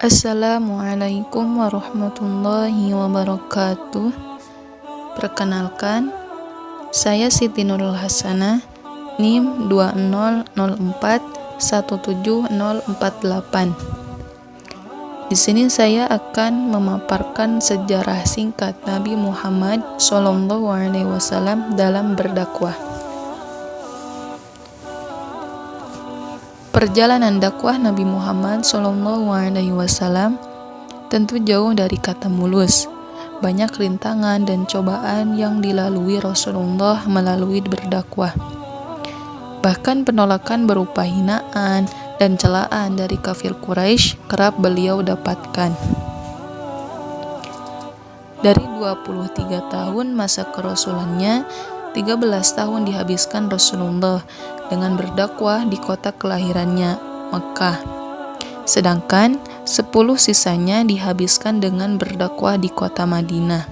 Assalamualaikum warahmatullahi wabarakatuh. Perkenalkan, saya Siti Nurul Hasanah, NIM 20041748. Di sini saya akan memaparkan sejarah singkat Nabi Muhammad SAW dalam berdakwah. Perjalanan dakwah Nabi Muhammad SAW tentu jauh dari kata mulus. Banyak rintangan dan cobaan yang dilalui Rasulullah melalui berdakwah. Bahkan penolakan berupa hinaan dan celaan dari kafir Quraisy kerap beliau dapatkan. Dari 23 tahun masa kerasulannya, 13 tahun dihabiskan Rasulullah dengan berdakwah di kota kelahirannya, Makkah. Sedangkan 10 sisanya dihabiskan dengan berdakwah di kota Madinah.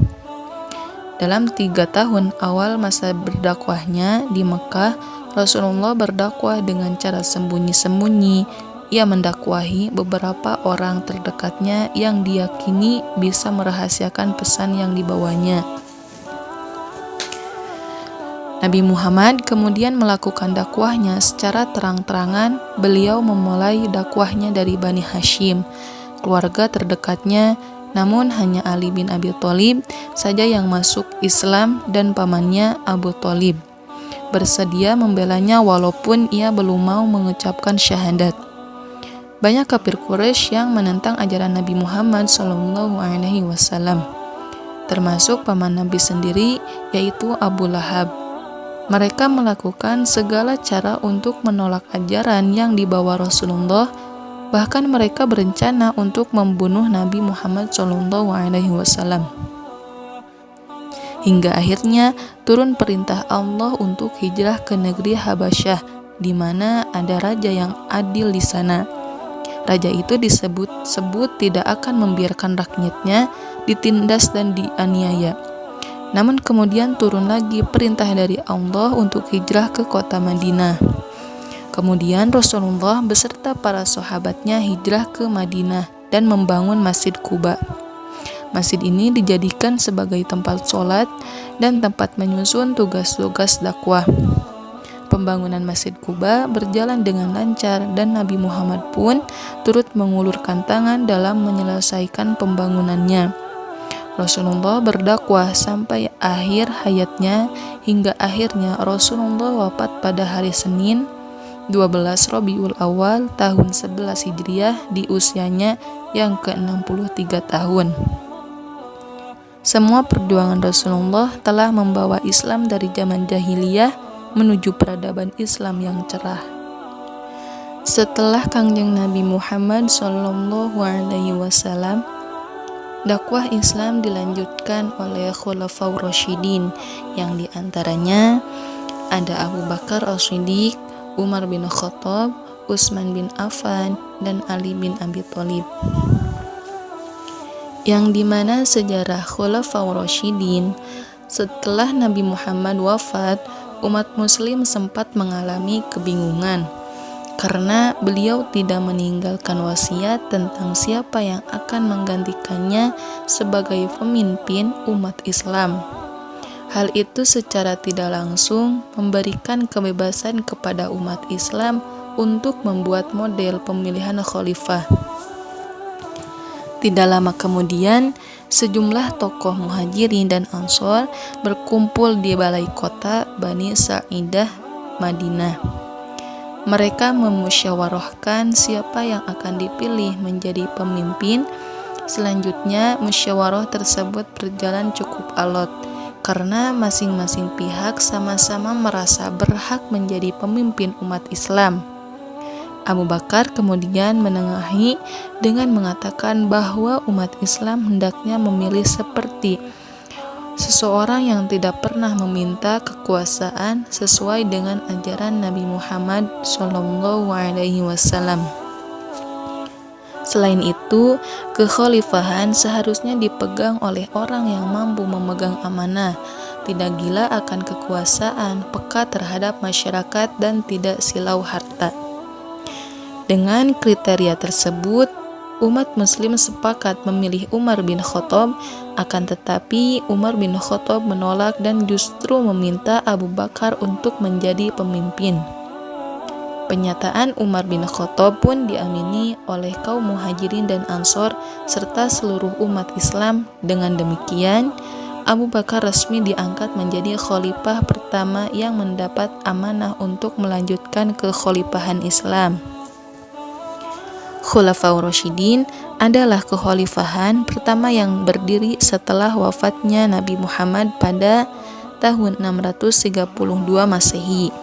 Dalam 3 tahun awal masa berdakwahnya di Makkah, Rasulullah berdakwah dengan cara sembunyi-sembunyi. Ia mendakwahi beberapa orang terdekatnya yang diyakini bisa merahasiakan pesan yang dibawanya. Nabi Muhammad kemudian melakukan dakwahnya secara terang-terangan. Beliau memulai dakwahnya dari Bani Hashim, keluarga terdekatnya, namun hanya Ali bin Abi Thalib saja yang masuk Islam dan pamannya Abu Thalib bersedia membelanya walaupun ia belum mau mengucapkan syahadat. Banyak kafir Quraisy yang menentang ajaran Nabi Muhammad SAW, termasuk paman Nabi sendiri, yaitu Abu Lahab. Mereka melakukan segala cara untuk menolak ajaran yang dibawa Rasulullah. Bahkan mereka berencana untuk membunuh Nabi Muhammad SAW. Hingga akhirnya turun perintah Allah untuk hijrah ke negeri Habasyah, di mana ada raja yang adil di sana. Raja itu disebut tidak akan membiarkan rakyatnya ditindas dan dianiaya. Namun kemudian turun lagi perintah dari Allah untuk hijrah ke kota Madinah. Kemudian Rasulullah beserta para sahabatnya hijrah ke Madinah dan membangun Masjid Quba. Masjid ini dijadikan sebagai tempat sholat dan tempat menyusun tugas-tugas dakwah. Pembangunan Masjid Quba berjalan dengan lancar dan Nabi Muhammad pun turut mengulurkan tangan dalam menyelesaikan pembangunannya. Rasulullah berdakwah sampai akhir hayatnya, hingga akhirnya Rasulullah wafat pada hari Senin 12 Rabiul Awal tahun 11 Hijriah di usianya yang ke-63 tahun. Semua perjuangan Rasulullah telah membawa Islam dari zaman jahiliyah menuju peradaban Islam yang cerah. Setelah Kangjeng Nabi Muhammad SAW, dakwah Islam dilanjutkan oleh Khulafaur Rasyidin, yang diantaranya ada Abu Bakar As-Siddiq, Umar bin Khattab, Utsman bin Affan, dan Ali bin Abi Thalib. Yang dimana sejarah Khulafaur Rasyidin, setelah Nabi Muhammad wafat, umat muslim sempat mengalami kebingungan karena beliau tidak meninggalkan wasiat tentang siapa yang akan menggantikannya sebagai pemimpin umat Islam. Hal itu secara tidak langsung memberikan kebebasan kepada umat Islam untuk membuat model pemilihan khalifah. Tidak lama kemudian, sejumlah tokoh Muhajirin dan Ansor berkumpul di balai kota Bani Sa'idah, Madinah. Mereka memusyawarahkan siapa yang akan dipilih menjadi pemimpin. Selanjutnya, musyawarah tersebut berjalan cukup alot karena masing-masing pihak sama-sama merasa berhak menjadi pemimpin umat Islam. Abu Bakar kemudian menengahi dengan mengatakan bahwa umat Islam hendaknya memilih seperti seseorang yang tidak pernah meminta kekuasaan sesuai dengan ajaran Nabi Muhammad SAW. Selain itu, kekhalifahan seharusnya dipegang oleh orang yang mampu memegang amanah, tidak gila akan kekuasaan, peka terhadap masyarakat, dan tidak silau harta. Dengan kriteria tersebut, umat muslim sepakat memilih Umar bin Khattab, akan tetapi Umar bin Khattab menolak dan justru meminta Abu Bakar untuk menjadi pemimpin. Pernyataan Umar bin Khattab pun diamini oleh kaum Muhajirin dan Ansor serta seluruh umat Islam. Dengan demikian, Abu Bakar resmi diangkat menjadi khalifah pertama yang mendapat amanah untuk melanjutkan kekhalifahan Islam. Khulafaur Rasyidin adalah kekhalifahan pertama yang berdiri setelah wafatnya Nabi Muhammad pada tahun 632 Masehi.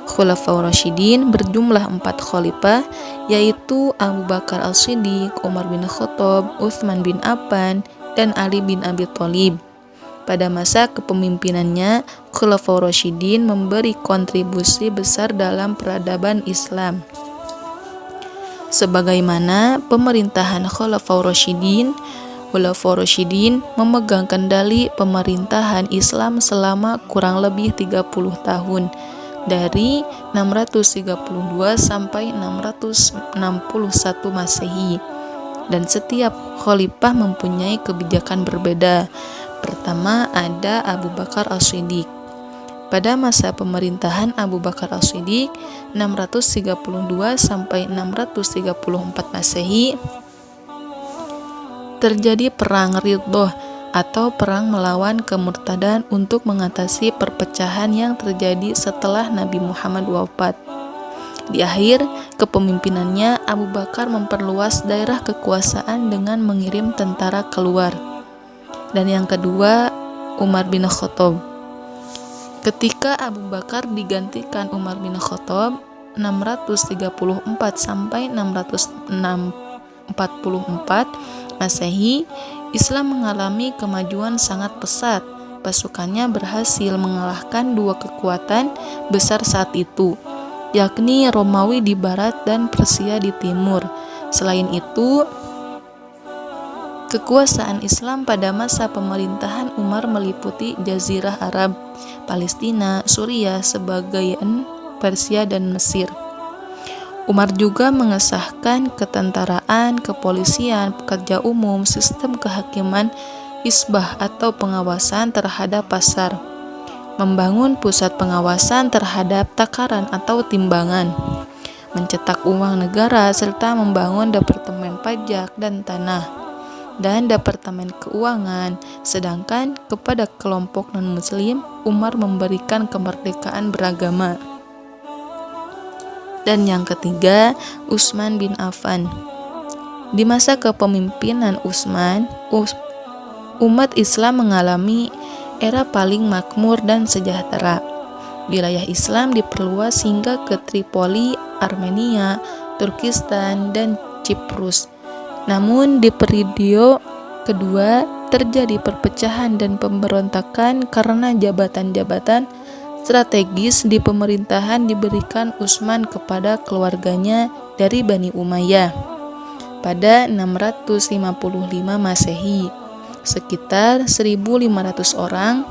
Khulafaur Rasyidin berjumlah 4 khalifah, yaitu Abu Bakar As-Siddiq, Umar bin Khattab, Utsman bin Affan, dan Ali bin Abi Thalib. Pada masa kepemimpinannya, Khulafaur Rasyidin memberi kontribusi besar dalam peradaban Islam. Sebagaimana pemerintahan Khulafaur Rasyidin, Khulafaur Rasyidin memegang kendali pemerintahan Islam selama kurang lebih 30 tahun, dari 632 sampai 661 Masehi. Dan setiap khalifah mempunyai kebijakan berbeda. Pertama ada Abu Bakar As-Siddiq. Pada masa pemerintahan Abu Bakar As-Siddiq 632 sampai 634 Masehi, terjadi perang Riddah atau perang melawan kemurtadan untuk mengatasi perpecahan yang terjadi setelah Nabi Muhammad wafat. Di akhir kepemimpinannya, Abu Bakar memperluas daerah kekuasaan dengan mengirim tentara keluar. Dan yang kedua, Umar bin Khattab. Ketika Abu Bakar digantikan Umar bin Khattab 634 sampai 644 Masehi, Islam mengalami kemajuan sangat pesat. Pasukannya berhasil mengalahkan 2 kekuatan besar saat itu, yakni Romawi di barat dan Persia di timur. Selain itu, kekuasaan Islam pada masa pemerintahan Umar meliputi Jazirah Arab, Palestina, Suriah, sebagian Persia, dan Mesir. Umar juga mengesahkan ketentaraan, kepolisian, pekerja umum, sistem kehakiman, hisbah atau pengawasan terhadap pasar, membangun pusat pengawasan terhadap takaran atau timbangan, mencetak uang negara, serta membangun departemen pajak dan tanah dan departemen keuangan. Sedangkan kepada kelompok non-muslim, Umar memberikan kemerdekaan beragama. Dan yang ketiga, Utsman bin Affan. Di masa kepemimpinan Utsman, umat Islam mengalami era paling makmur dan sejahtera. Wilayah Islam diperluas hingga ke Tripoli, Armenia, Turkistan, dan Ciprus. Namun di periode kedua terjadi perpecahan dan pemberontakan karena jabatan-jabatan strategis di pemerintahan diberikan Utsman kepada keluarganya dari Bani Umayyah. Pada 655 Masehi, sekitar 1.500 orang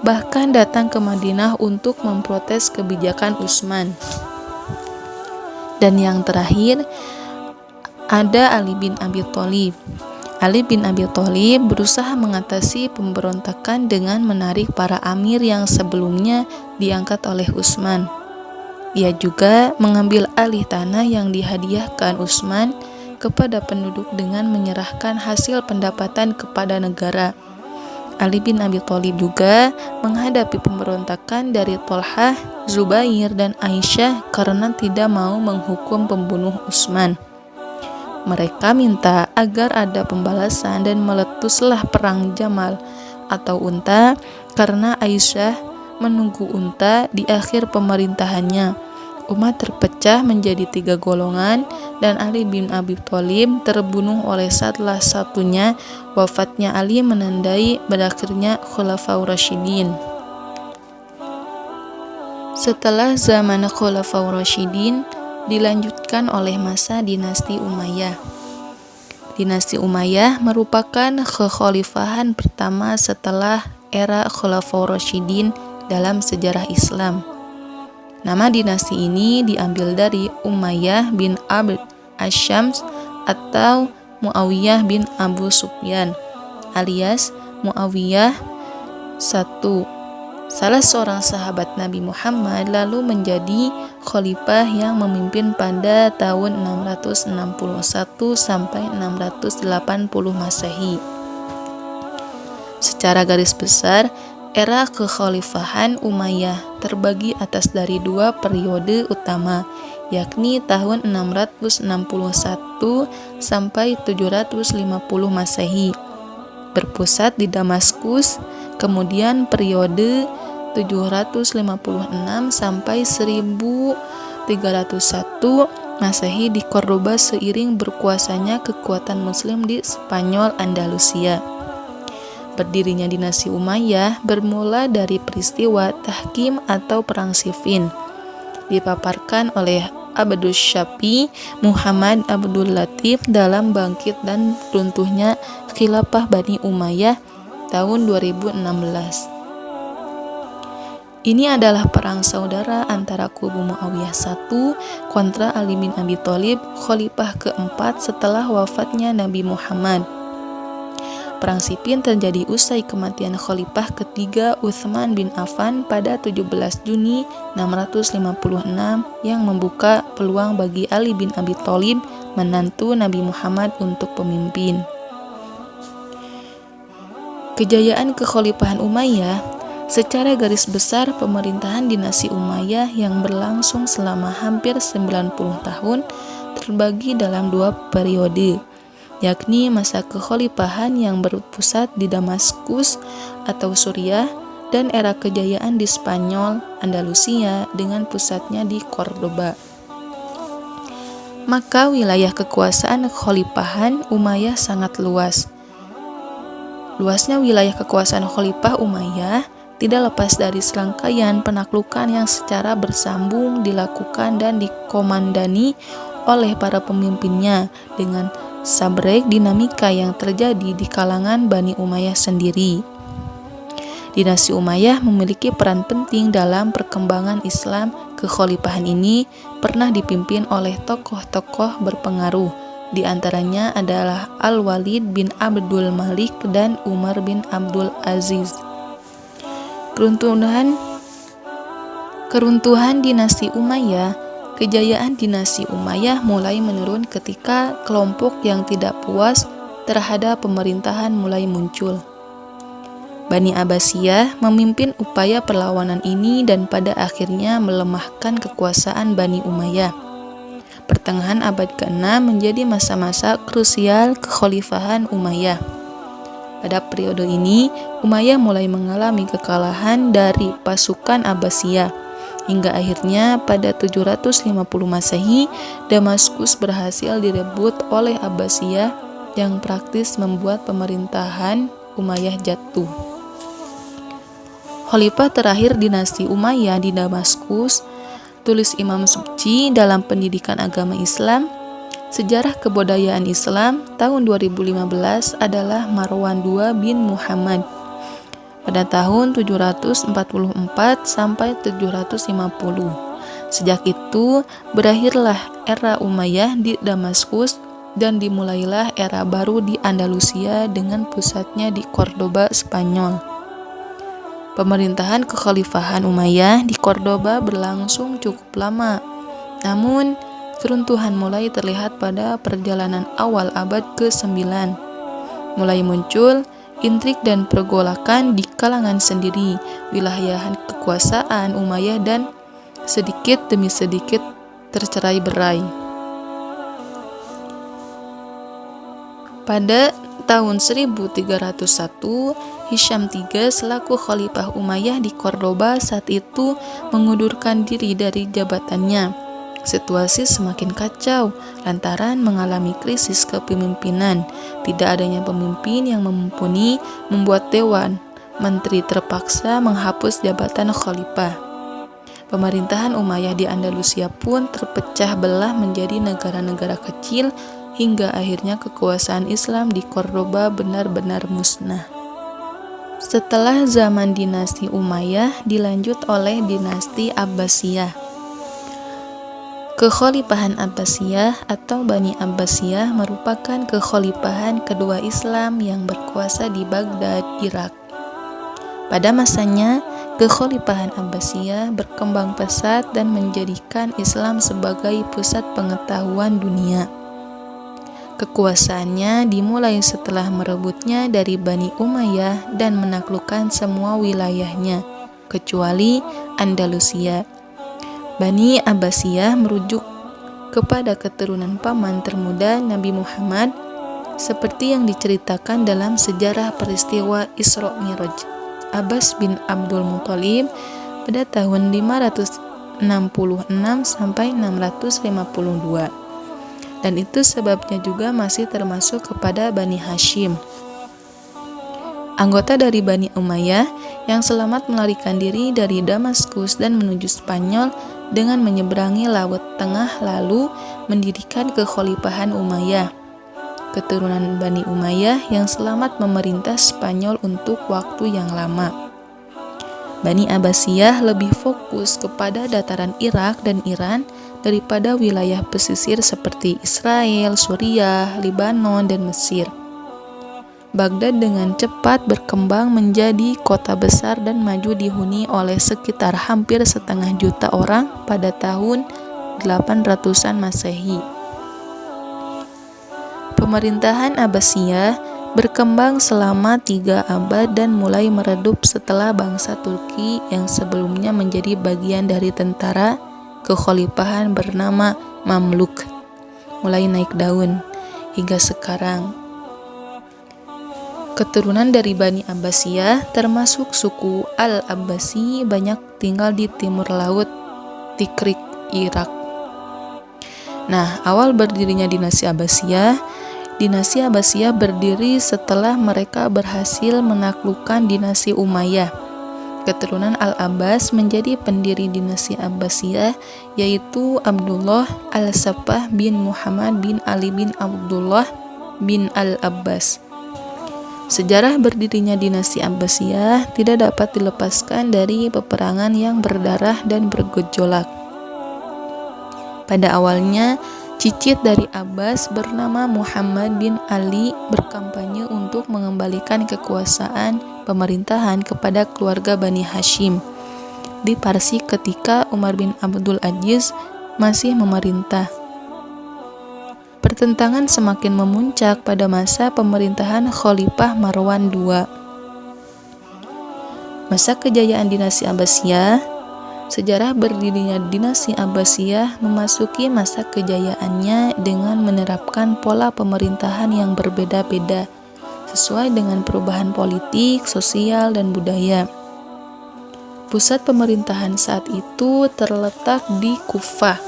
bahkan datang ke Madinah untuk memprotes kebijakan Utsman. Dan yang terakhir ada Ali bin Abi Thalib. Ali bin Abi Thalib berusaha mengatasi pemberontakan dengan menarik para amir yang sebelumnya diangkat oleh Utsman. Ia juga mengambil alih tanah yang dihadiahkan Utsman kepada penduduk dengan menyerahkan hasil pendapatan kepada negara. Ali bin Abi Thalib juga menghadapi pemberontakan dari Thalhah, Zubair, dan Aisyah karena tidak mau menghukum pembunuh Utsman. Mereka minta agar ada pembalasan dan meletuslah perang Jamal atau unta karena Aisyah menunggu unta di akhir pemerintahannya. Umat terpecah menjadi 3 golongan dan Ali bin Abi Thalib terbunuh oleh salah satunya. Wafatnya Ali menandai berakhirnya Khulafaur Rasyidin. Setelah zaman Khulafaur Rasyidin dilanjutkan oleh masa dinasti Umayyah. Dinasti Umayyah merupakan kekhalifahan pertama setelah era Khulafaur Rasyidin dalam sejarah Islam. Nama dinasti ini diambil dari Umayyah bin Abd Asy-Syams atau Muawiyah bin Abu Sufyan alias Muawiyah I, salah seorang sahabat Nabi Muhammad, lalu menjadi khalifah yang memimpin pada tahun 661 sampai 680 Masehi. Secara garis besar, era kekhalifahan Umayyah terbagi atas dari dua periode utama, yakni tahun 661 sampai 750 Masehi, berpusat di Damaskus, kemudian periode 756 sampai 1301 Masehi di Cordoba seiring berkuasanya kekuatan Muslim di Spanyol Andalusia. Berdirinya dinasti Umayyah bermula dari peristiwa Tahkim atau Perang Siffin, dipaparkan oleh Abdus Syafi Muhammad Abdul Latif dalam Bangkit dan Runtuhnya Khilafah Bani Umayyah tahun 2016. Ini adalah perang saudara antara kubu Muawiyah I kontra Ali bin Abi Thalib, khalifah keempat setelah wafatnya Nabi Muhammad. Perang Siffin terjadi usai kematian khalifah ketiga Utsman bin Affan pada 17 Juni 656 yang membuka peluang bagi Ali bin Abi Thalib, menantu Nabi Muhammad, untuk pemimpin. Kejayaan kekhalifahan Umayyah. Secara garis besar, pemerintahan dinasti Umayyah yang berlangsung selama hampir 90 tahun terbagi dalam dua periode, yakni masa kekhalifahan yang berpusat di Damaskus atau Suriah dan era kejayaan di Spanyol Andalusia dengan pusatnya di Cordoba. Maka wilayah kekuasaan kekhalifahan Umayyah sangat luas. Luasnya wilayah kekuasaan Khalifah Umayyah tidak lepas dari serangkaian penaklukan yang secara bersambung dilakukan dan dikomandani oleh para pemimpinnya dengan sabrek dinamika yang terjadi di kalangan Bani Umayyah sendiri. Dinasti Umayyah memiliki peran penting dalam perkembangan Islam. Kekhalifahan ini pernah dipimpin oleh tokoh-tokoh berpengaruh, di antaranya adalah Al-Walid bin Abdul Malik dan Umar bin Abdul Aziz. Keruntuhan dinasti Umayyah. Kejayaan dinasti Umayyah mulai menurun ketika kelompok yang tidak puas terhadap pemerintahan mulai muncul. Bani Abbasiyah memimpin upaya perlawanan ini dan pada akhirnya melemahkan kekuasaan Bani Umayyah. Pertengahan abad ke-6 menjadi masa-masa krusial kekhalifahan Umayyah. Pada periode ini, Umayyah mulai mengalami kekalahan dari pasukan Abbasiyah, hingga akhirnya pada 750 Masehi, Damaskus berhasil direbut oleh Abbasiyah yang praktis membuat pemerintahan Umayyah jatuh. Khalifah terakhir dinasti Umayyah di Damaskus, tulis Imam Subki dalam Pendidikan Agama Islam, Sejarah Kebudayaan Islam tahun 2015 adalah Marwan II bin Muhammad pada tahun 744 sampai 750. Sejak itu berakhirlah era Umayyah di Damaskus dan dimulailah era baru di Andalusia dengan pusatnya di Cordoba, Spanyol. Pemerintahan kekhalifahan Umayyah di Cordoba berlangsung cukup lama, namun keruntuhan mulai terlihat pada perjalanan awal abad ke-9. Mulai muncul intrik dan pergolakan di kalangan sendiri, wilayahan kekuasaan Umayyah dan sedikit demi sedikit tercerai-berai. Pada tahun 1301, Hisham III selaku Khalifah Umayyah di Cordoba saat itu mengundurkan diri dari jabatannya. Situasi semakin kacau lantaran mengalami krisis kepemimpinan. Tidak adanya pemimpin yang mumpuni membuat dewan menteri terpaksa menghapus jabatan khalifah. Pemerintahan Umayyah di Andalusia pun terpecah belah menjadi negara-negara kecil hingga akhirnya kekuasaan Islam di Cordoba benar-benar musnah. Setelah zaman dinasti Umayyah dilanjut oleh dinasti Abbasiyah. Kekhalifahan Abbasiyah atau Bani Abbasiyah merupakan kekhalifahan kedua Islam yang berkuasa di Baghdad, Irak. Pada masanya, kekhalifahan Abbasiyah berkembang pesat dan menjadikan Islam sebagai pusat pengetahuan dunia. Kekuasaannya dimulai setelah merebutnya dari Bani Umayyah dan menaklukkan semua wilayahnya, kecuali Andalusia. Bani Abbasiyah merujuk kepada keturunan paman termuda Nabi Muhammad, seperti yang diceritakan dalam sejarah peristiwa Isra Mi'raj. Abbas bin Abdul Muthalib pada tahun 566 sampai 652. Dan itu sebabnya juga masih termasuk kepada Bani Hashim. Anggota dari Bani Umayyah yang selamat melarikan diri dari Damaskus dan menuju Spanyol dengan menyeberangi Laut Tengah lalu mendirikan kekhalifahan Umayyah. Keturunan Bani Umayyah yang selamat memerintah Spanyol untuk waktu yang lama. Bani Abbasiyah lebih fokus kepada dataran Irak dan Iran daripada wilayah pesisir seperti Israel, Suriah, Libanon, dan Mesir. Baghdad dengan cepat berkembang menjadi kota besar dan maju dihuni oleh sekitar hampir 500.000 orang pada tahun 800-an Masehi. Pemerintahan Abbasiyah berkembang selama 3 abad dan mulai meredup setelah bangsa Turki yang sebelumnya menjadi bagian dari tentara kekhalifahan bernama Mamluk mulai naik daun hingga sekarang. Keturunan dari Bani Abbasiyah termasuk suku Al-Abbasi banyak tinggal di timur laut Tikrik, Irak. Nah, awal berdirinya dinasti Abbasiyah berdiri setelah mereka berhasil menaklukkan dinasti Umayyah. Keturunan Al-Abbas menjadi pendiri dinasti Abbasiyah, yaitu Abdullah Al-Saffah bin Muhammad bin Ali bin Abdullah bin Al-Abbas. Sejarah berdirinya dinasti Abbasiyah tidak dapat dilepaskan dari peperangan yang berdarah dan bergejolak. Pada awalnya, cicit dari Abbas bernama Muhammad bin Ali berkampanye untuk mengembalikan kekuasaan pemerintahan kepada keluarga Bani Hashim di Parsi ketika Umar bin Abdul Aziz masih memerintah. Pertentangan semakin memuncak pada masa pemerintahan Khalifah Marwan II. Masa kejayaan dinasti Abbasiyah. Sejarah berdirinya dinasti Abbasiyah memasuki masa kejayaannya dengan menerapkan pola pemerintahan yang berbeda-beda sesuai dengan perubahan politik, sosial, dan budaya. Pusat pemerintahan saat itu terletak di Kufah.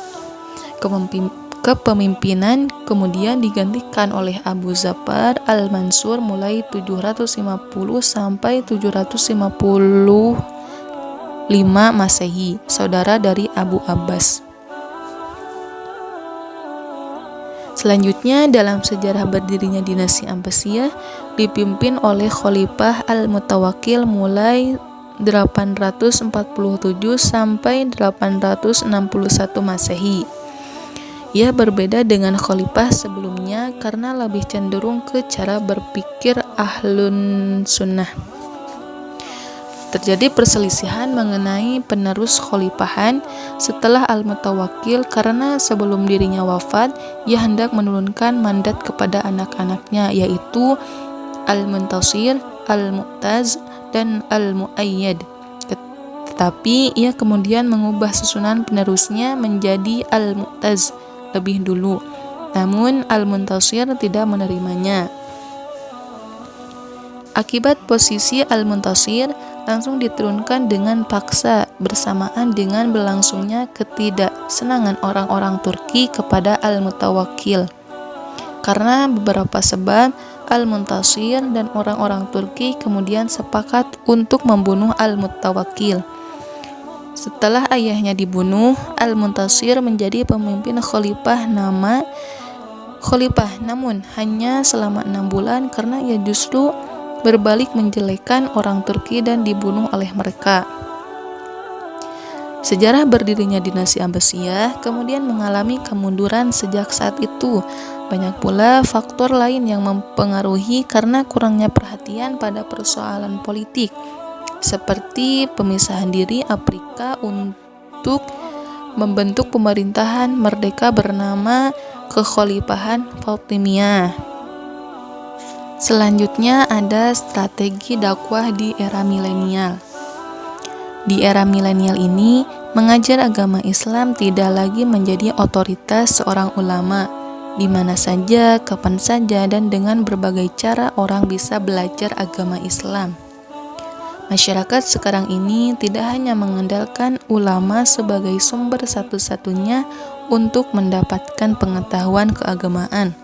Kepemimpinan kemudian digantikan oleh Abu Zafar Al-Mansur mulai 750 sampai 755 Masehi, saudara dari Abu Abbas. Selanjutnya, dalam sejarah berdirinya dinasti Abbasiyah dipimpin oleh Khalifah Al-Mutawakkil mulai 847 sampai 861 Masehi. Ia berbeda dengan khalifah sebelumnya karena lebih cenderung ke cara berpikir Ahlun Sunnah. Terjadi perselisihan mengenai penerus khalifahan setelah Al-Mutawakkil karena sebelum dirinya wafat, ia hendak menurunkan mandat kepada anak-anaknya, yaitu Al-Muntasir, Al-Mu'taz, dan Al-Mu'ayyad. Tetapi ia kemudian mengubah susunan penerusnya menjadi Al-Mu'taz lebih dulu, namun Al-Muntasir tidak menerimanya. Akibat posisi Al-Muntasir langsung diturunkan dengan paksa bersamaan dengan berlangsungnya ketidaksenangan orang-orang Turki kepada Al-Mutawakkil. Karena beberapa sebab, Al-Muntasir dan orang-orang Turki kemudian sepakat untuk membunuh Al-Mutawakkil. Setelah ayahnya dibunuh, Al-Muntasir menjadi pemimpin khalifah namun hanya selama 6 bulan karena ia justru berbalik menjelekkan orang Turki dan dibunuh oleh mereka. Sejarah berdirinya dinasti Abbasiyah kemudian mengalami kemunduran sejak saat itu. Banyak pula faktor lain yang mempengaruhi karena kurangnya perhatian pada persoalan politik, seperti pemisahan diri Afrika untuk membentuk pemerintahan merdeka bernama Kekhalifahan Fatimiyah. Selanjutnya ada strategi dakwah di era milenial. Di era milenial ini, mengajar agama Islam tidak lagi menjadi otoritas seorang ulama. Di mana saja, kapan saja, dan dengan berbagai cara orang bisa belajar agama Islam. Masyarakat sekarang ini tidak hanya mengandalkan ulama sebagai sumber satu-satunya untuk mendapatkan pengetahuan keagamaan.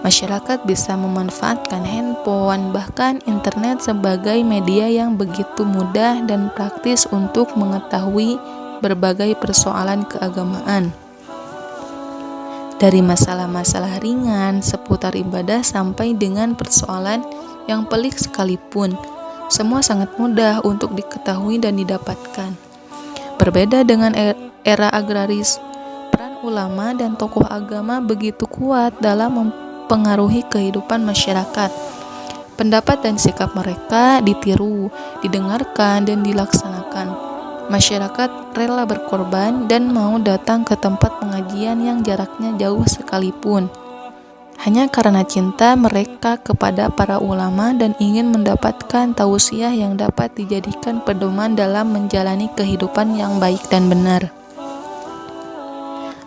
Masyarakat bisa memanfaatkan handphone, bahkan internet sebagai media yang begitu mudah dan praktis untuk mengetahui berbagai persoalan keagamaan. Dari masalah-masalah ringan seputar ibadah sampai dengan persoalan yang pelik sekalipun, semua sangat mudah untuk diketahui dan didapatkan. Berbeda dengan era agraris, peran ulama dan tokoh agama begitu kuat dalam mempengaruhi kehidupan masyarakat. Pendapat dan sikap mereka ditiru, didengarkan, dan dilaksanakan. Masyarakat rela berkorban dan mau datang ke tempat pengajian yang jaraknya jauh sekalipun, hanya karena cinta mereka kepada para ulama dan ingin mendapatkan tausiah yang dapat dijadikan pedoman dalam menjalani kehidupan yang baik dan benar.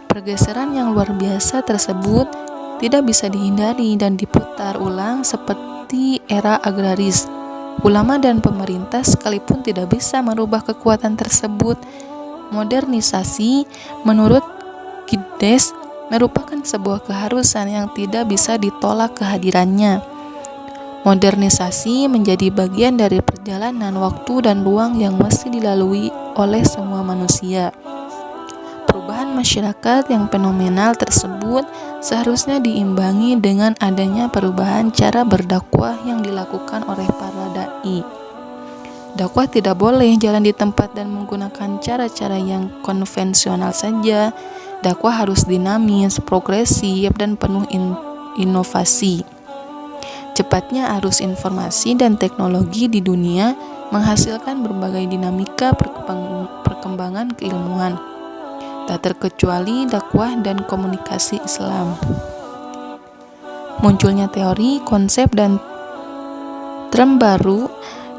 Pergeseran yang luar biasa tersebut tidak bisa dihindari dan diputar ulang seperti era agraris. Ulama dan pemerintah sekalipun tidak bisa merubah kekuatan tersebut. Modernisasi menurut Giddes merupakan sebuah keharusan yang tidak bisa ditolak kehadirannya. Modernisasi menjadi bagian dari perjalanan waktu dan ruang yang mesti dilalui oleh semua manusia. Perubahan masyarakat yang fenomenal tersebut seharusnya diimbangi dengan adanya perubahan cara berdakwah yang dilakukan oleh para dai. Dakwah tidak boleh jalan di tempat dan menggunakan cara-cara yang konvensional saja. Dakwah harus dinamis, progresif, dan penuh inovasi. Cepatnya arus informasi dan teknologi di dunia menghasilkan berbagai dinamika perkembangan keilmuan, tak terkecuali dakwah dan komunikasi Islam. Munculnya teori, konsep, dan term baru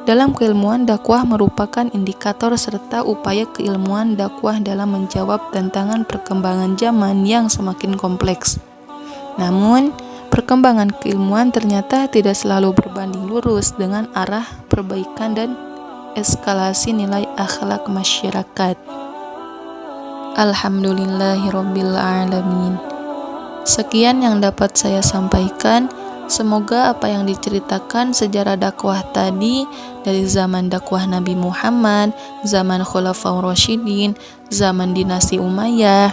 dalam keilmuan dakwah merupakan indikator serta upaya keilmuan dakwah dalam menjawab tantangan perkembangan zaman yang semakin kompleks. Namun, perkembangan keilmuan ternyata tidak selalu berbanding lurus dengan arah perbaikan dan eskalasi nilai akhlak masyarakat. Alhamdulillahirabbil alamin. Sekian yang dapat saya sampaikan. Semoga apa yang diceritakan sejarah dakwah tadi dari zaman dakwah Nabi Muhammad, zaman Khulafaur Rasyidin, zaman dinasti Umayyah,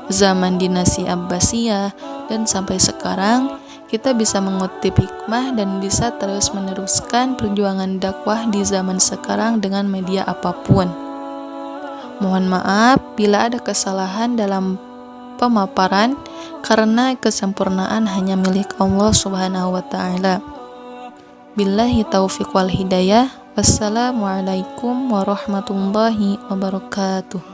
zaman dinasti Abbasiyah, dan sampai sekarang kita bisa mengutip hikmah dan bisa terus meneruskan perjuangan dakwah di zaman sekarang dengan media apapun. Mohon maaf bila ada kesalahan dalam pemaparan, karena kesempurnaan hanya milik Allah Subhanahu wa Ta'ala. Billahi taufiq wal hidayah. Wassalamualaikum warahmatullahi wabarakatuh.